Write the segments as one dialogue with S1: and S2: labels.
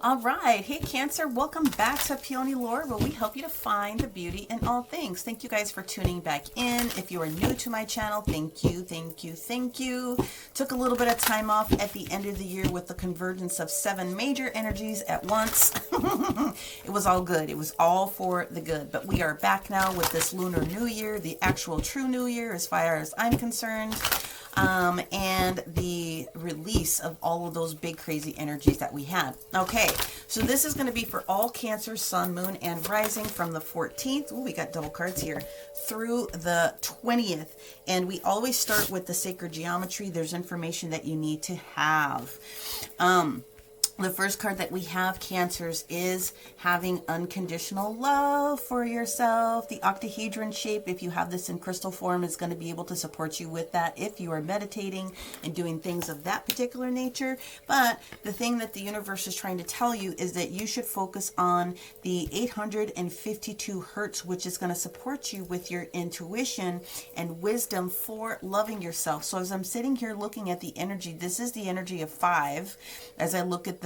S1: All right. Hey, Cancer. Welcome back to Peony Lore, where we help you to find the beauty in all things. Thank you guys for tuning back in. If you are new to my channel, thank you, thank you, thank you. Took a little bit of time off at the end of the year with the convergence of 7 major energies at once. It was all good. It was all for the good. But we are back now with this Lunar New Year, the actual true New Year as far as I'm concerned. And the release of all of those big crazy energies that we had. Okay, so this is going to be for all Cancer, Sun, Moon, and Rising from the 14th. Ooh, we got double cards here. Through the 20th. And we always start with the sacred geometry. There's information that you need to have. The first card that we have, Cancers, is having unconditional love for yourself. The octahedron shape, if you have this in crystal form, is going to be able to support you with that if you are meditating and doing things of that particular nature. But the thing that the universe is trying to tell you is that you should focus on the 852 hertz, which is going to support you with your intuition and wisdom for loving yourself. So as I'm sitting here looking at the energy, this is the energy of 5. As I look at the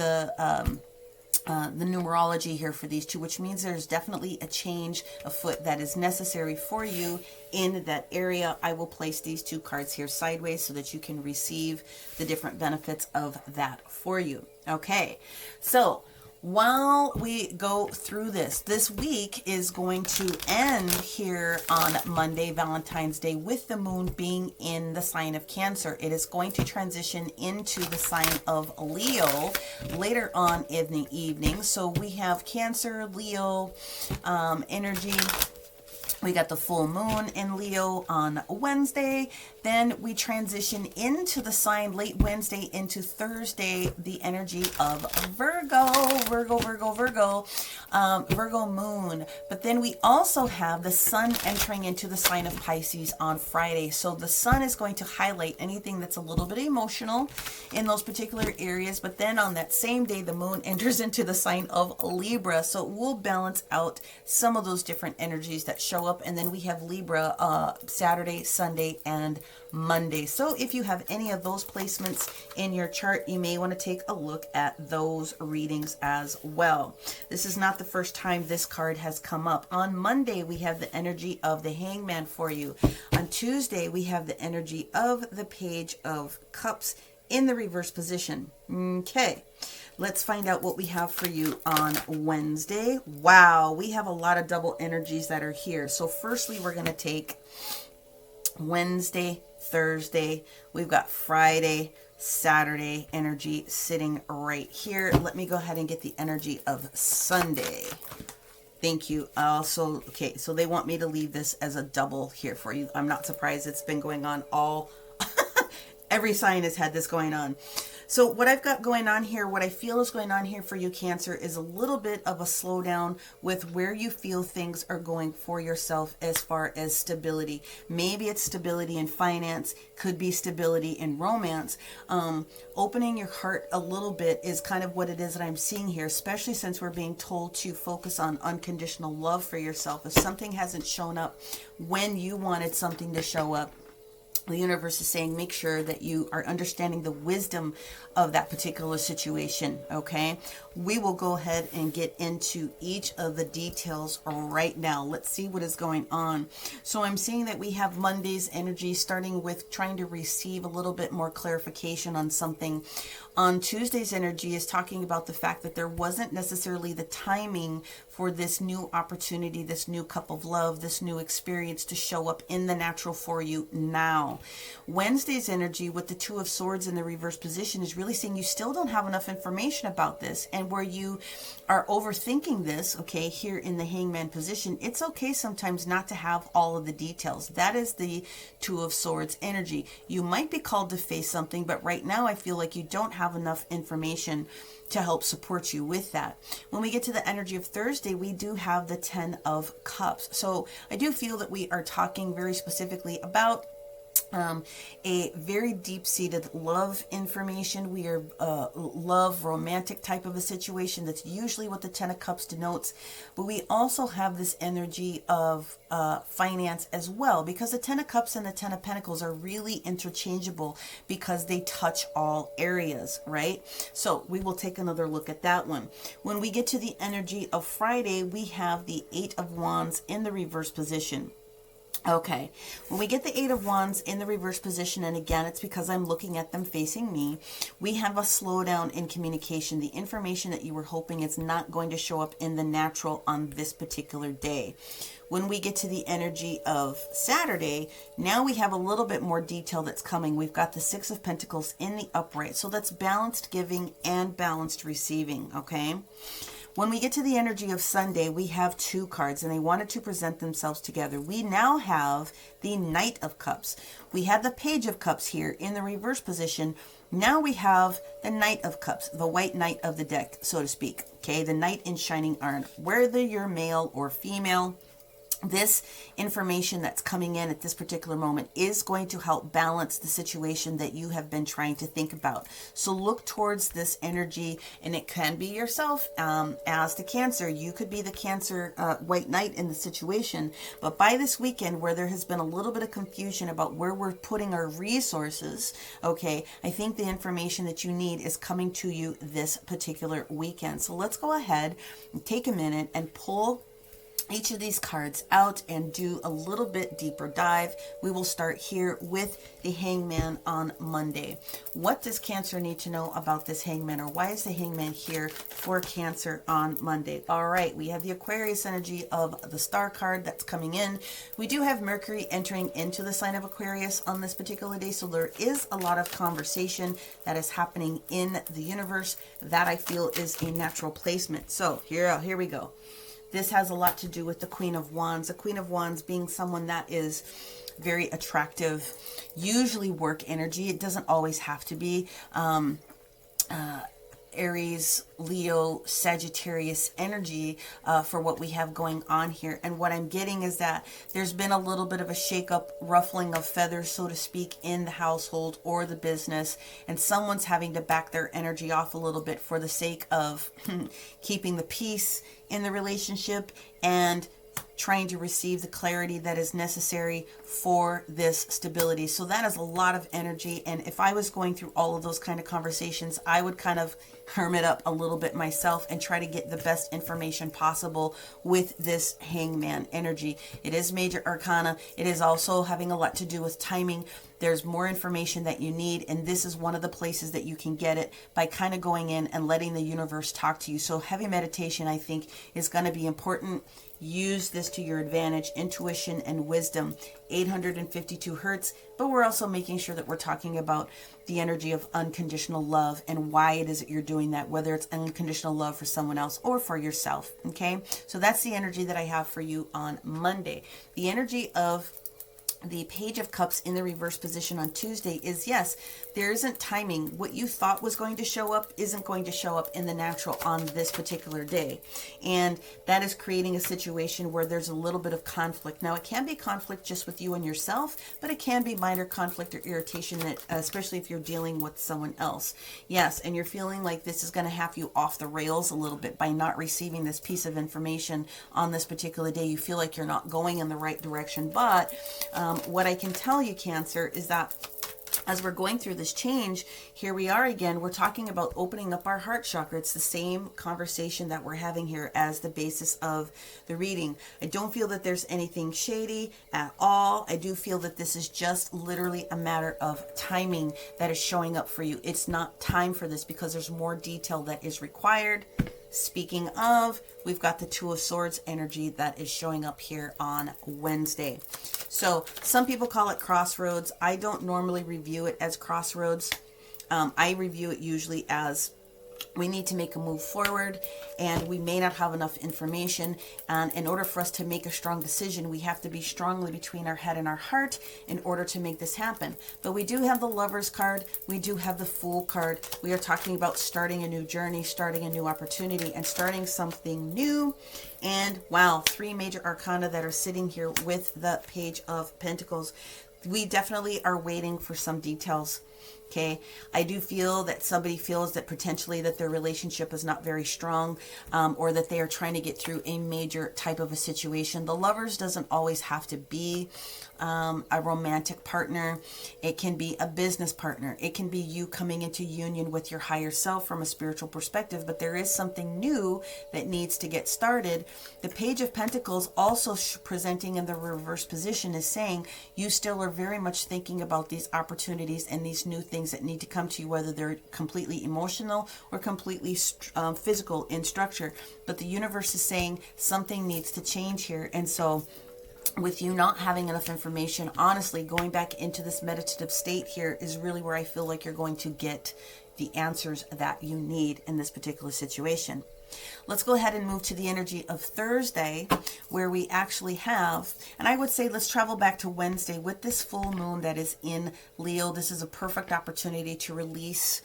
S1: numerology here for these two, which means there's definitely a change afoot that is necessary for you in that area. I will place these 2 cards here sideways so that you can receive the different benefits of that for you. Okay, so while we go through this week is going to end here on Monday, Valentine's Day, with the moon being in the sign of Cancer. It is going to transition into the sign of Leo later on in the evening. So we have Cancer, Leo energy. We got the full moon in Leo on Wednesday. Then we transition into the sign late Wednesday into Thursday, the energy of Virgo moon. But then we also have the sun entering into the sign of Pisces on Friday. So the sun is going to highlight anything that's a little bit emotional in those particular areas. But then on that same day, the moon enters into the sign of Libra. So it will balance out some of those different energies that show up. And then we have Libra Saturday, Sunday, and Monday. So if you have any of those placements in your chart, you may want to take a look at those readings as well. This is not the first time this card has come up. On Monday, we have the energy of the Hangman for you. On Tuesday, we have the energy of the Page of Cups in the reverse position. Okay. Let's find out what we have for you on Wednesday. Wow, we have a lot of double energies that are here. So firstly, we're going to take Wednesday, Thursday. We've got Friday, Saturday energy sitting right here. Let me go ahead and get the energy of Sunday. Thank you. Also, okay, so they want me to leave this as a double here for you. I'm not surprised. It's been going on all... Every sign has had this going on. So what I've got going on here, what I feel is going on here for you, Cancer, is a little bit of a slowdown with where you feel things are going for yourself as far as stability. Maybe it's stability in finance, could be stability in romance. Opening your heart a little bit is kind of what it is that I'm seeing here, especially since we're being told to focus on unconditional love for yourself. If something hasn't shown up when you wanted something to show up, the universe is saying make sure that you are understanding the wisdom of that particular situation, okay? We will go ahead and get into each of the details right now. Let's see what is going on. So I'm seeing that we have Monday's energy starting with trying to receive a little bit more clarification on something. On Tuesday's energy is talking about the fact that there wasn't necessarily the timing for this new opportunity, this new cup of love, this new experience to show up in the natural for you now. Wednesday's energy with the Two of Swords in the reverse position is really saying you still don't have enough information about this, and where you are overthinking this, okay, here in the Hangman position, it's okay sometimes not to have all of the details. That is the Two of Swords energy. You might be called to face something, but right now I feel like you don't have enough information to help support you with that. When we get to the energy of Thursday, we do have the 10 of Cups. So I do feel that we are talking very specifically about a very deep-seated love information. We are love, romantic type of a situation. That's usually what the Ten of Cups denotes. But we also have this energy of finance as well, because the Ten of Cups and the Ten of Pentacles are really interchangeable because they touch all areas, right? So we will take another look at that one. When we get to the energy of Friday, we have the Eight of Wands in the reverse position. Okay, when we get the Eight of Wands in the reverse position, and again, it's because I'm looking at them facing me, we have a slowdown in communication. The information that you were hoping is not going to show up in the natural on this particular day. When we get to the energy of Saturday, now we have a little bit more detail that's coming. We've got the Six of Pentacles in the upright. So that's balanced giving and balanced receiving, okay? When we get to the energy of Sunday, we have two cards, and they wanted to present themselves together. We now have the Knight of Cups. We had the Page of Cups here in the reverse position. Now we have the Knight of Cups, the white knight of the deck, so to speak. Okay, the knight in shining iron. Whether you're male or female, this information that's coming in at this particular moment is going to help balance the situation that you have been trying to think about. So look towards this energy, and it can be yourself as the Cancer. You could be the Cancer white knight in the situation. But by this weekend, where there has been a little bit of confusion about where we're putting our resources, okay, I think the information that you need is coming to you this particular weekend. So let's go ahead and take a minute and pull each of these cards out and do a little bit deeper dive. We will start here with the Hangman on Monday. What does Cancer need to know about this Hangman, or why is the Hangman here for Cancer on Monday? All right, we have the Aquarius energy of the Star card that's coming in. We do have Mercury entering into the sign of Aquarius on this particular day, so there is a lot of conversation that is happening in the universe that I feel is a natural placement. So here we go. This has a lot to do with the Queen of Wands. The Queen of Wands being someone that is very attractive, usually work energy. It doesn't always have to be. Aries, Leo, Sagittarius energy for what we have going on here. And what I'm getting is that there's been a little bit of a shakeup, ruffling of feathers, so to speak, in the household or the business, and someone's having to back their energy off a little bit for the sake of keeping the peace in the relationship and trying to receive the clarity that is necessary for this stability. So that is a lot of energy. And if I was going through all of those kind of conversations, I would kind of hermit up a little bit myself and try to get the best information possible with this Hangman energy. It is major arcana. It is also having a lot to do with timing. There's more information that you need, and this is one of the places that you can get it by kind of going in and letting the universe talk to you. So heavy meditation, I think, is going to be important. Use this to your advantage. Intuition and wisdom, 852 hertz. But we're also making sure that we're talking about the energy of unconditional love and why it is that you're doing that, whether it's unconditional love for someone else or for yourself. Okay, so that's the energy that I have for you on Monday. The energy of the Page of Cups in the reverse position on Tuesday is, yes, there isn't timing. What you thought was going to show up isn't going to show up in the natural on this particular day. And that is creating a situation where there's a little bit of conflict. Now, it can be conflict just with you and yourself, but it can be minor conflict or irritation, that, especially if you're dealing with someone else. Yes, and you're feeling like this is going to have you off the rails a little bit by not receiving this piece of information on this particular day. You feel like you're not going in the right direction, but what I can tell you, Cancer, is that as we're going through this change, here we are again, we're talking about opening up our heart chakra. It's the same conversation that we're having here as the basis of the reading. I don't feel that there's anything shady at all. I do feel that this is just literally a matter of timing that is showing up for you. It's not time for this because there's more detail that is required. Speaking of, we've got the Two of Swords energy that is showing up here on Wednesday. So some people call it crossroads. I don't normally review it as crossroads. I review it usually as we need to make a move forward, and we may not have enough information. And in order for us to make a strong decision, we have to be strongly between our head and our heart in order to make this happen. But we do have the Lovers card. We do have the Fool card. We are talking about starting a new journey, starting a new opportunity, and starting something new. And wow, 3 major arcana that are sitting here with the Page of Pentacles. we definitely are waiting for some details. Okay, I do feel that somebody feels that potentially that their relationship is not very strong, or that they are trying to get through a major type of a situation. The lovers doesn't always have to be a romantic partner. It can be a business partner. It can be you coming into union with your higher self from a spiritual perspective, but there is something new that needs to get started. The Page of Pentacles also presenting in the reverse position is saying you still are very much thinking about these opportunities and these new things that need to come to you, whether they're completely emotional or completely physical in structure. But the universe is saying something needs to change here. And so with you not having enough information, honestly, going back into this meditative state here is really where I feel like you're going to get the answers that you need in this particular situation. Let's go ahead and move to the energy of Thursday, where we actually have, and I would say let's travel back to Wednesday with this full moon that is in Leo. This is a perfect opportunity to release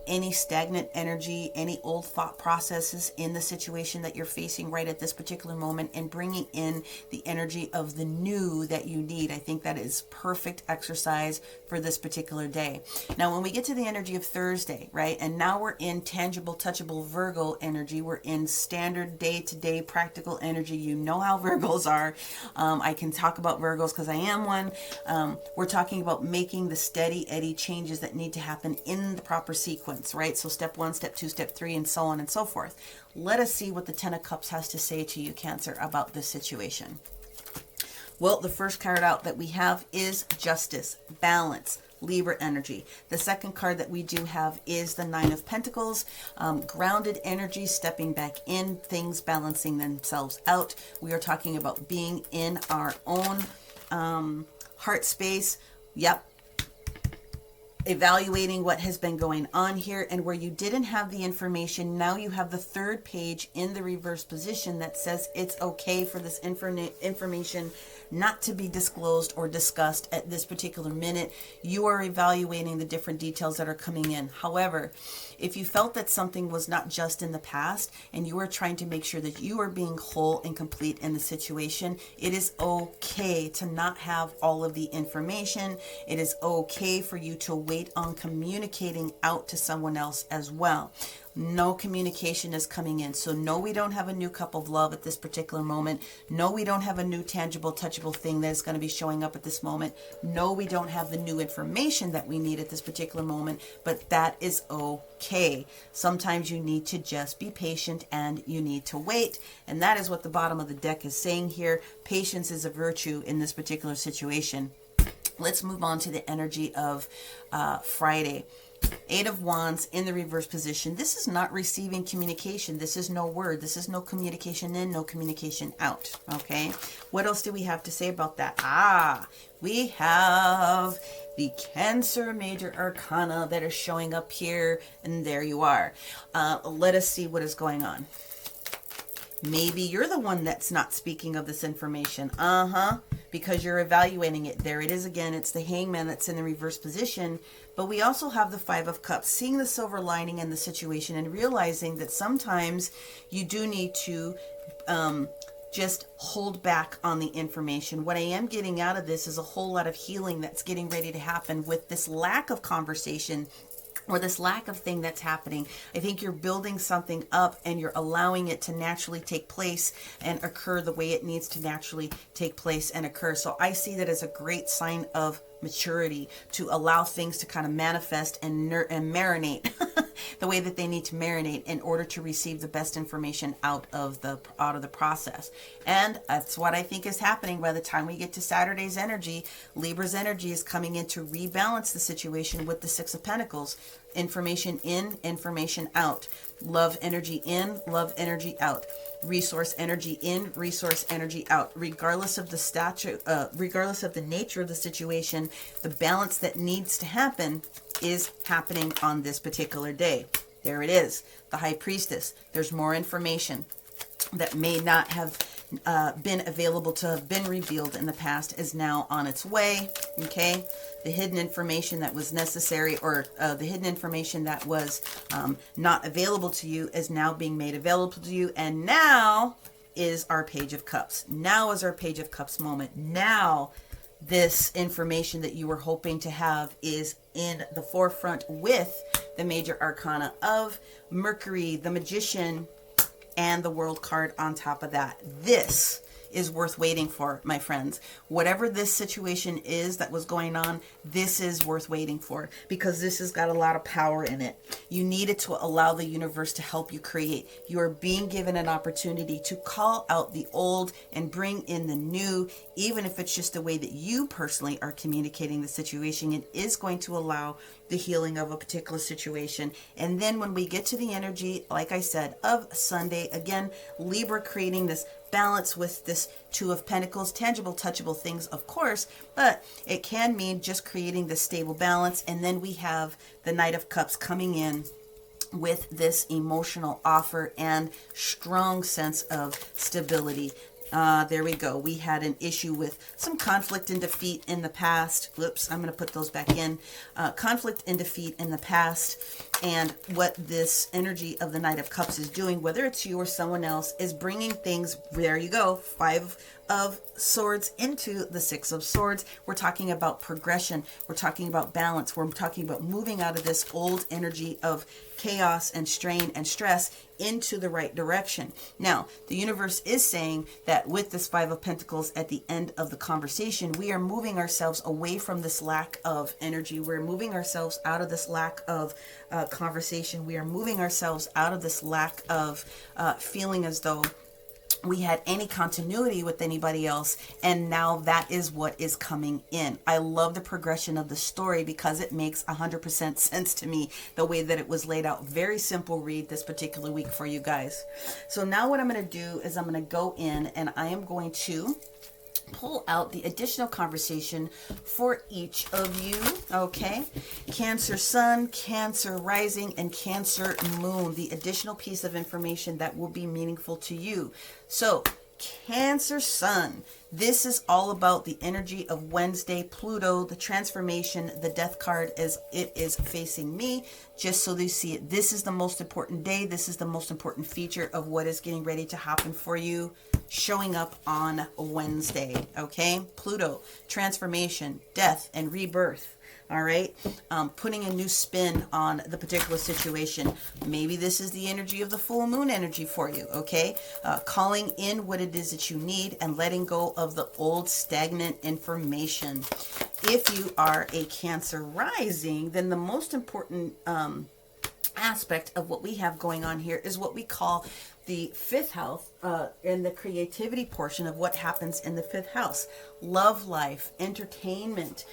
S1: any stagnant energy, any old thought processes in the situation that you're facing right at this particular moment, and bringing in the energy of the new that you need. I think that is perfect exercise for this particular day. Now, when we get to the energy of Thursday, right, and now we're in tangible, touchable Virgo energy. We're in standard day-to-day practical energy. You know how Virgos are. I can talk about Virgos because I am one. We're talking about making the steady Eddie changes that need to happen in the proper sequence, right? So step 1, step 2, step 3, and so on and so forth. Let us see what the Ten of Cups has to say to you, Cancer, about this situation. Well, the first card out that we have is Justice, Balance, Libra energy. The second card that we do have is the Nine of Pentacles, grounded energy, stepping back in, things balancing themselves out. We are talking about being in our own heart space. Yep. Evaluating what has been going on here, and where you didn't have the information, now you have the third page in the reverse position that says it's okay for this information not to be disclosed or discussed at this particular minute. You are evaluating the different details that are coming in. However, if you felt that something was not just in the past and you are trying to make sure that you are being whole and complete in the situation, it is okay to not have all of the information. It is okay for you to wait on communicating out to someone else as well. No communication is coming in. So no, we don't have a new cup of love at this particular moment. No, we don't have a new tangible, touchable thing that is going to be showing up at this moment. No, we don't have the new information that we need at this particular moment, but that is okay. Sometimes you need to just be patient and you need to wait. And that is what the bottom of the deck is saying here. Patience is a virtue in this particular situation. Let's move on to the energy of Friday. Eight of Wands in the reverse position. This is not receiving communication. This is no word. This is no communication in, no communication out. Okay. What else do we have to say about that? We have the Cancer Major Arcana that is showing up here. And there you are. Let us see what is going on. Maybe you're the one that's not speaking of this information. Because you're evaluating it. There it is again. It's the Hangman that's in the reverse position. But we also have the Five of Cups, seeing the silver lining in the situation and realizing that sometimes you do need to just hold back on the information. What I am getting out of this is a whole lot of healing that's getting ready to happen with this lack of conversation or this lack of thing that's happening. I think you're building something up and you're allowing it to naturally take place and occur the way it needs to naturally take place and occur. So I see that as a great sign of maturity, to allow things to kind of manifest and marinate the way that they need to marinate in order to receive the best information out of the process. And that's what I think is happening by the time we get to Saturday's energy. Libra's energy is coming in to rebalance the situation with the Six of Pentacles. Information in, information out. Love energy in, love energy out. Resource energy in, resource energy out. Regardless of the nature of the situation, the balance that needs to happen is happening on this particular day. There it is, the High Priestess. There's more information that may not have been available to have been revealed in the past is now on its way. Okay, the hidden information that was necessary, or the hidden information that was not available to you, is now being made available to you. And now is our Page of Cups. Now is our Page of Cups moment. Now this information that you were hoping to have is in the forefront with the major arcana of Mercury, the Magician, and the World card on top of that. This is worth waiting for, my friends. Whatever this situation is that was going on, this is worth waiting for, because this has got a lot of power in it. You need it to allow the universe to help you create. You are being given an opportunity to call out the old and bring in the new, even if it's just the way that you personally are communicating the situation. It is going to allow the healing of a particular situation. And then when we get to the energy, like I said, of Sunday, again, Libra creating this balance with this Two of Pentacles, tangible, touchable things, of course, but it can mean just creating this stable balance. And then we have the Knight of Cups coming in with this emotional offer and strong sense of stability. There we go. We had an issue with some conflict and defeat in the past. Whoops, I'm going to put those back in. Conflict and defeat in the past. And what this energy of the Knight of Cups is doing, whether it's you or someone else, is bringing things, there you go, Five of Swords into the Six of Swords. We're talking about progression. We're talking about balance. We're talking about moving out of this old energy of chaos and strain and stress into the right direction. Now, the universe is saying that with this Five of Pentacles at the end of the conversation, we are moving ourselves away from this lack of energy. We're moving ourselves out of this lack of conversation. We are moving ourselves out of this lack of feeling as though we had any continuity with anybody else, and now that is what is coming in. I love the progression of the story because it makes 100% sense to me, the way that it was laid out. Very simple read this particular week for you guys. So now what I'm going to do is I'm going to go in and I am going to pull out the additional conversation for each of you. Okay, Cancer Sun, Cancer Rising, and Cancer Moon, the additional piece of information that will be meaningful to you. So Cancer Sun, this is all about the energy of Wednesday, Pluto, the transformation, the death card as it is facing me, just so they see it. This is the most important day. This is the most important feature of what is getting ready to happen for you, showing up on Wednesday. Okay, Pluto, transformation, death, and rebirth. All right, putting a new spin on the particular situation. Maybe this is the energy of the full moon energy for you. Okay, calling in what it is that you need and letting go of the old stagnant information. If you are a Cancer rising, then the most important aspect of what we have going on here is what we call the fifth house, and the creativity portion of what happens in the fifth house. Love life, entertainment,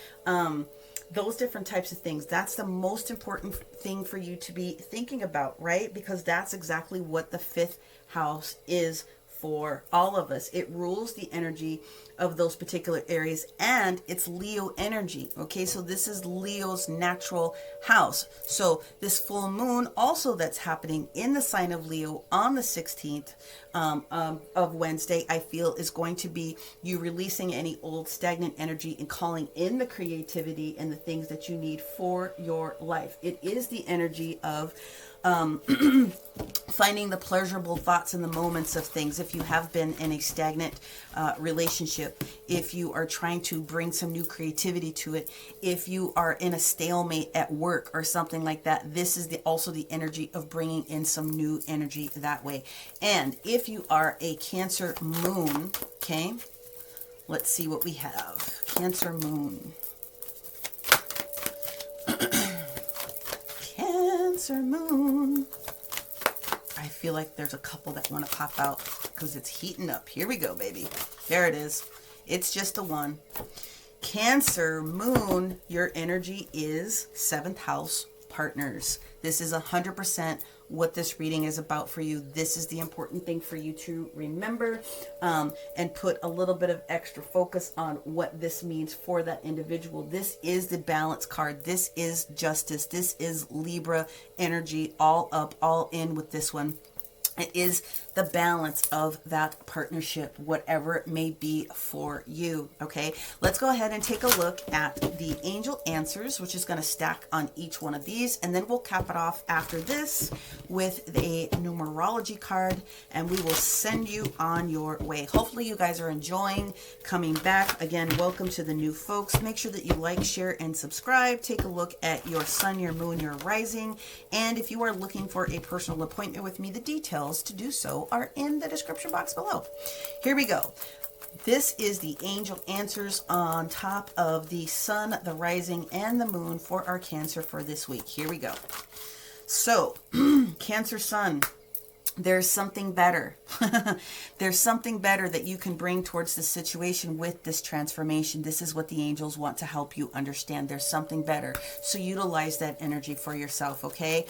S1: those different types of things. That's the most important thing for you to be thinking about, right? Because that's exactly what the fifth house is for all of us. It rules the energy of those particular areas, and it's Leo energy. Okay, so this is Leo's natural house. So this full moon also that's happening in the sign of Leo on the 16th of Wednesday, I feel is going to be you releasing any old stagnant energy and calling in the creativity and the things that you need for your life. It is the energy of finding the pleasurable thoughts in the moments of things. If you have been in a stagnant relationship, if you are trying to bring some new creativity to it, if you are in a stalemate at work or something like that, this is also the energy of bringing in some new energy that way. And if you are a Cancer moon, okay, let's see what we have. Cancer moon. Cancer moon. I feel like there's a couple that want to pop out because it's heating up. Here we go, baby. There it is. It's just a one. Cancer moon, your energy is 7th house partners. This is 100% what this reading is about for you. This is the important thing for you to remember, and put a little bit of extra focus on what this means for that individual. This is the balance card. This is justice. This is Libra energy, all up, all in with this one. It is the balance of that partnership, whatever it may be for you, okay? Let's go ahead and take a look at the angel answers, which is going to stack on each one of these, and then we'll cap it off after this with a numerology card, and we will send you on your way. Hopefully you guys are enjoying coming back. Again, welcome to the new folks. Make sure that you like, share, and subscribe. Take a look at your sun, your moon, your rising, and if you are looking for a personal appointment with me, the details to do so are in the description box below. Here we go. This is the angel answers on top of the sun, the rising, and the moon for our Cancer for this week. Here we go. So, Cancer sun, there's something better. There's something better that you can bring towards the situation with this transformation. This is what the angels want to help you understand. There's something better. So utilize that energy for yourself, okay?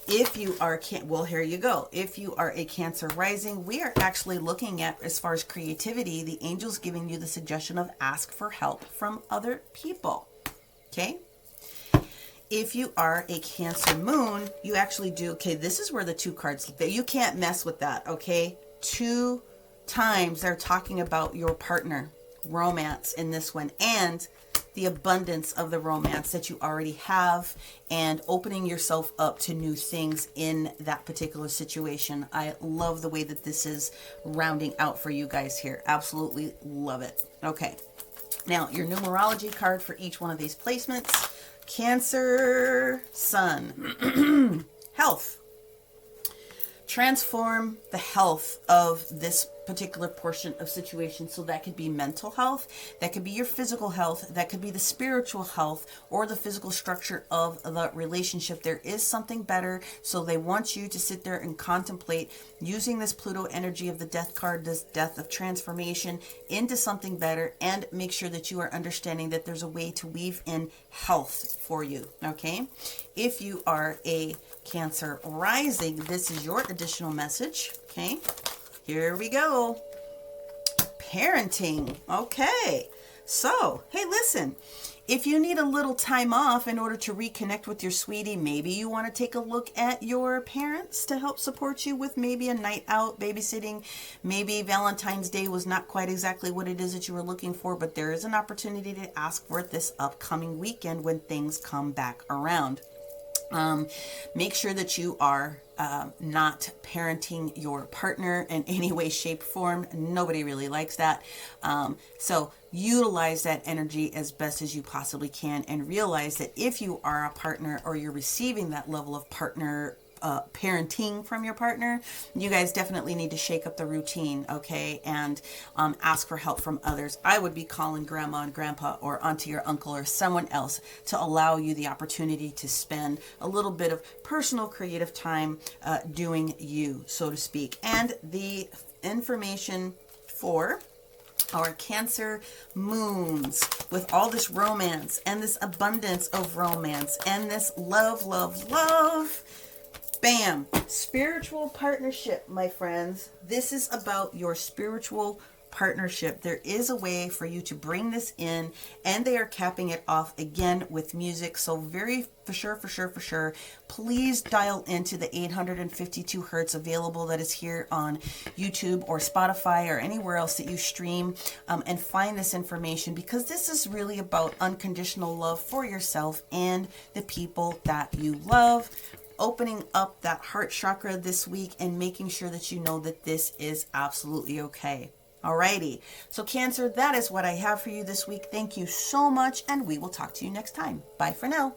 S1: If you are, well, here you go. If you are a Cancer rising, we are actually looking at, as far as creativity, the angels giving you the suggestion of ask for help from other people. Okay? If you are a Cancer moon, you actually do, okay, this is where the two cards, you can't mess with that, okay? 2 times they're talking about your partner, romance in this one, and the abundance of the romance that you already have and opening yourself up to new things in that particular situation. I love the way that this is rounding out for you guys here. Absolutely love it. Okay. Now, your numerology card for each one of these placements. Cancer sun. Health. Transform the health of this particular portion of situation. So that could be mental health, that could be your physical health, that could be the spiritual health, or the physical structure of the relationship. There is something better. So they want you to sit there and contemplate using this Pluto energy of the death card, this death of transformation, into something better, and make sure that you are understanding that there's a way to weave in health for you. Okay. If you are a Cancer rising, this is your additional message. Okay. Here we go. Parenting. Okay. So, hey, listen, if you need a little time off in order to reconnect with your sweetie, maybe you want to take a look at your parents to help support you with maybe a night out, babysitting. Maybe Valentine's Day was not quite exactly what it is that you were looking for, but there is an opportunity to ask for it this upcoming weekend when things come back around. Make sure that you are not parenting your partner in any way, shape, form. Nobody really likes that. So utilize that energy as best as you possibly can, and realize that if you are a partner or you're receiving that level of partner parenting from your partner, you guys definitely need to shake up the routine, okay? And ask for help from others. I would be calling grandma and grandpa or auntie or uncle or someone else to allow you the opportunity to spend a little bit of personal creative time doing you, so to speak. And the information for our Cancer moons, with all this romance and this abundance of romance and this love, love, love. Bam! Spiritual partnership, my friends. This is about your spiritual partnership. There is a way for you to bring this in, and they are capping it off again with music. So very for sure, please dial into the 852 hertz available that is here on YouTube or Spotify or anywhere else that you stream, and find this information, because this is really about unconditional love for yourself and the people that you love. Opening up that heart chakra this week and making sure that you know that this is absolutely okay. Alrighty. So Cancer, that is what I have for you this week. Thank you so much, and we will talk to you next time. Bye for now.